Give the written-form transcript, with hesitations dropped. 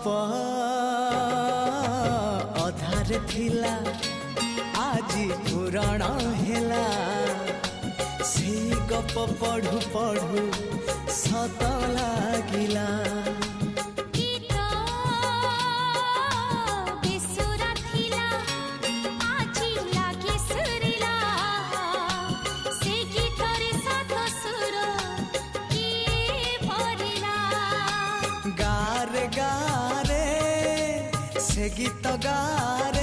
गप अधार थिला आज पुराण हेला से गप पढ़ु पढ़ु सत लागिला गारे से गीत गारे